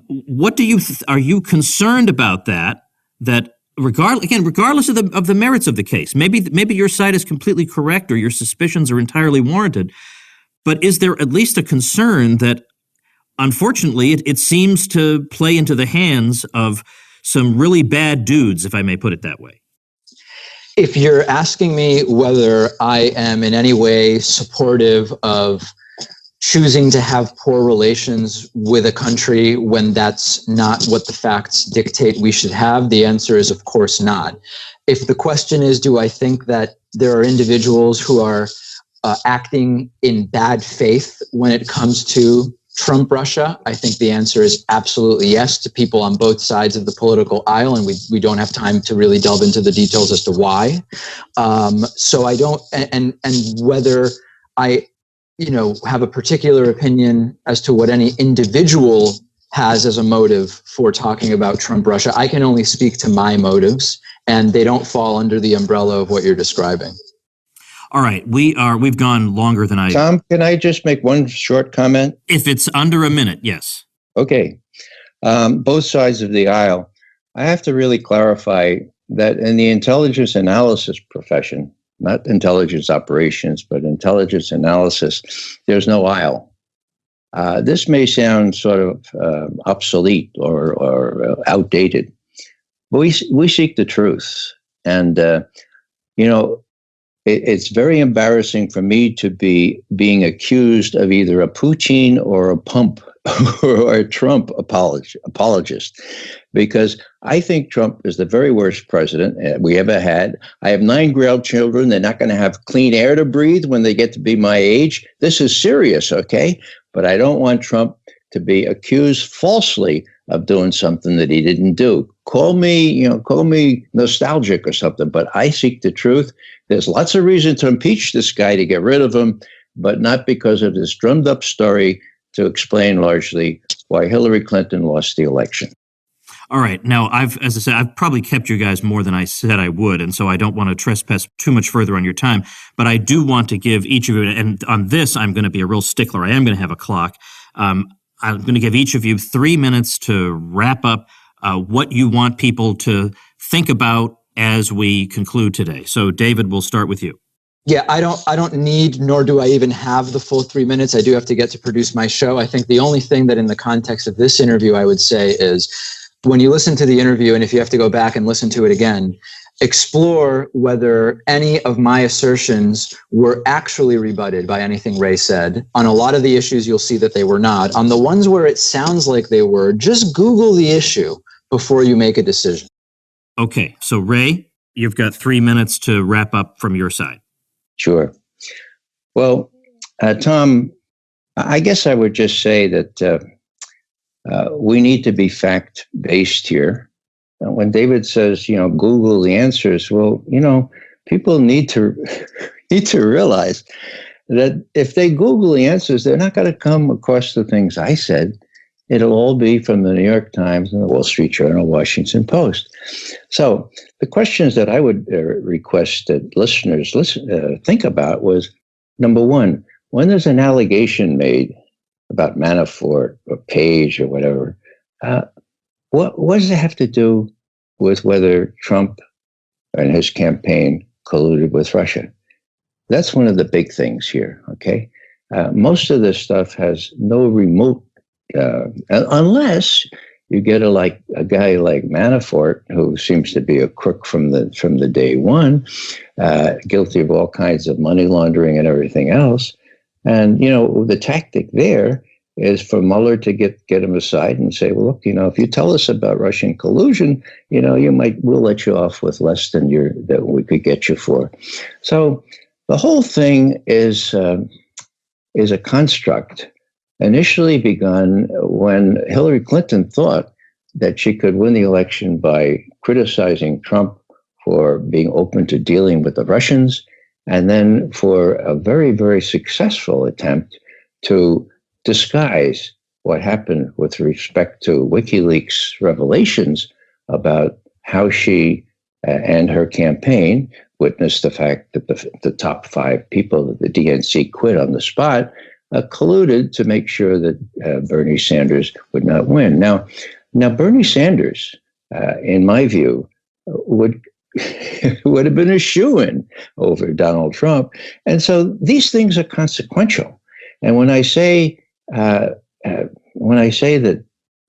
What do you are you concerned about that? That regardless of the merits of the case, maybe your side is completely correct or your suspicions are entirely warranted. But is there at least a concern that, unfortunately, it seems to play into the hands of some really bad dudes, if I may put it that way? If you're asking me whether I am in any way supportive of choosing to have poor relations with a country when that's not what the facts dictate we should have, the answer is of course not. If the question is, do I think that there are individuals who are acting in bad faith when it comes to Trump Russia, I think the answer is absolutely yes, to people on both sides of the political aisle, and we don't have time to really delve into the details as to why. So I don't, and whether I, have a particular opinion as to what any individual has as a motive for talking about Trump Russia, I can only speak to my motives, and they don't fall under the umbrella of what you're describing. All right, we've gone longer than I. Tom, can I just make one short comment? If it's under a minute, yes. Okay. Both sides of the aisle. I have to really clarify that in the intelligence analysis profession, not intelligence operations, but intelligence analysis, there's no aisle. This may sound sort of obsolete or outdated, but we seek the truth. And, it's very embarrassing for me to be being accused of either a Putin or a pump or a Trump apologist, because I think Trump is the very worst president we ever had. I have 9 grandchildren. They're not going to have clean air to breathe when they get to be my age. This is serious, okay? But I don't want Trump to be accused falsely of doing something that he didn't do. Call me nostalgic or something, but I seek the truth. There's lots of reason to impeach this guy, to get rid of him, but not because of this drummed up story to explain largely why Hillary Clinton lost the election. All right. Now, as I said, I've probably kept you guys more than I said I would, and so I don't want to trespass too much further on your time, but I do want to give each of you, and on this, I'm going to be a real stickler. I am going to have a clock. I'm going to give each of you 3 minutes to wrap up what you want people to think about as we conclude today. So, David, we'll start with you. Yeah, I don't need, nor do I even have the full 3 minutes. I do have to get to produce my show. I think the only thing that in the context of this interview I would say is, when you listen to the interview, and if you have to go back and listen to it again, explore whether any of my assertions were actually rebutted by anything Ray said. On a lot of the issues, you'll see that they were not. On the ones where it sounds like they were, just Google the issue before you make a decision. Okay, so Ray, you've got 3 minutes to wrap up from your side. Sure. Well, Tom, I guess I would just say that we need to be fact-based here. When David says, Google the answers, well, people need to realize that if they Google the answers, they're not going to come across the things I said. It'll all be from the New York Times and the Wall Street Journal, Washington Post. So the questions that I would request that listeners think about was, number one, when there's an allegation made about Manafort or Page or whatever, what does it have to do with whether Trump and his campaign colluded with Russia? That's one of the big things here, okay? Most of this stuff has no remote, unless you get a guy like Manafort, who seems to be a crook from the day one, guilty of all kinds of money laundering and everything else. And, the tactic there is for Mueller to get him aside and say, well, look, if you tell us about Russian collusion, we'll let you off with less than that we could get you for. So the whole thing is a construct initially begun when Hillary Clinton thought that she could win the election by criticizing Trump for being open to dealing with the Russians, and then for a very, very successful attempt to disguise what happened with respect to WikiLeaks revelations about how she and her campaign witnessed the fact that the top 5 people that the DNC quit on the spot colluded to make sure that Bernie Sanders would not win. Now Bernie Sanders, in my view, would have been a shoo-in over Donald Trump. And so these things are consequential. And when I say that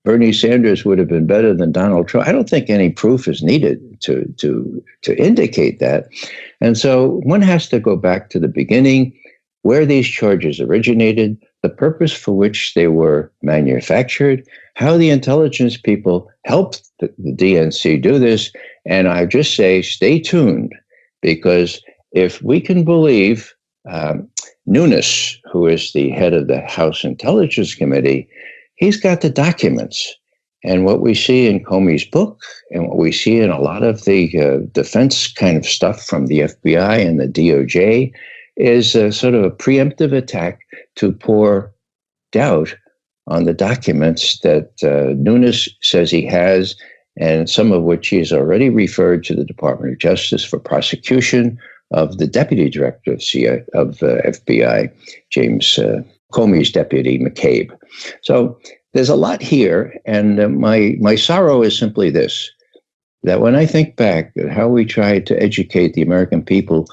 Bernie Sanders would have been better than Donald Trump, I don't think any proof is needed to indicate that. And so one has to go back to the beginning, where these charges originated, the purpose for which they were manufactured, how the intelligence people helped the DNC do this. And I just say, stay tuned, because if we can believe Nunes, who is the head of the House Intelligence Committee, he's got the documents. And what we see in Comey's book and what we see in a lot of the defense kind of stuff from the FBI and the DOJ is a sort of a preemptive attack to pour doubt on the documents that Nunes says he has, and some of which he has already referred to the Department of Justice for prosecution of the deputy director of FBI, James Comey's deputy, McCabe. So there's a lot here, and my sorrow is simply this, that when I think back at how we tried to educate the American people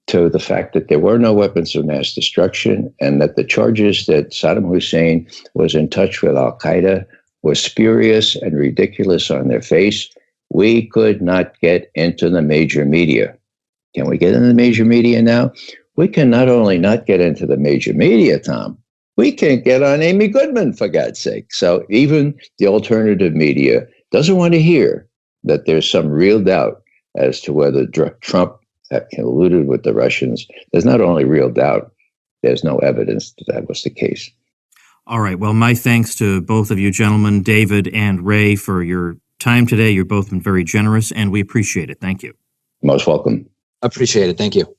to the fact that there were no weapons of mass destruction and that the charges that Saddam Hussein was in touch with al-Qaeda was spurious and ridiculous on their face, we could not get into the major media. Can we get into the major media now? We can not only not get into the major media, Tom, we can't get on Amy Goodman, for God's sake. So even the alternative media doesn't want to hear that there's some real doubt as to whether Trump colluded with the Russians. There's not only real doubt, there's no evidence that was the case. All right. Well, my thanks to both of you gentlemen, David and Ray, for your time today. You've both been very generous, and we appreciate it. Thank you. Most welcome. Appreciate it. Thank you.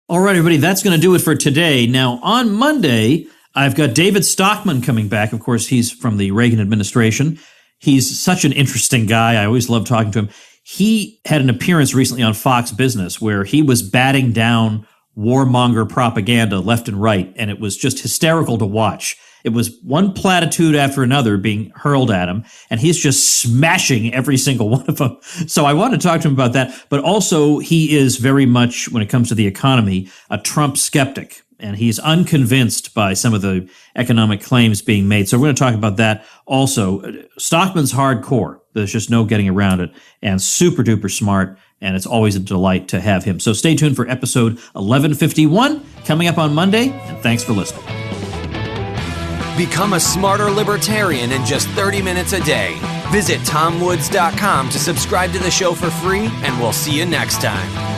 All right, everybody, that's going to do it for today. Now, on Monday, I've got David Stockman coming back. Of course, he's from the Reagan administration. He's such an interesting guy. I always love talking to him. He had an appearance recently on Fox Business where he was batting down warmonger propaganda left and right, and it was just hysterical to watch. It was one platitude after another being hurled at him, and he's just smashing every single one of them. So I want to talk to him about that. But also, he is very much, when it comes to the economy, a Trump skeptic. And he's unconvinced by some of the economic claims being made. So we're going to talk about that also. Stockman's hardcore. There's just no getting around it. And super duper smart. And it's always a delight to have him. So stay tuned for episode 1151 coming up on Monday. And thanks for listening. Become a smarter libertarian in just 30 minutes a day. Visit TomWoods.com to subscribe to the show for free, and we'll see you next time.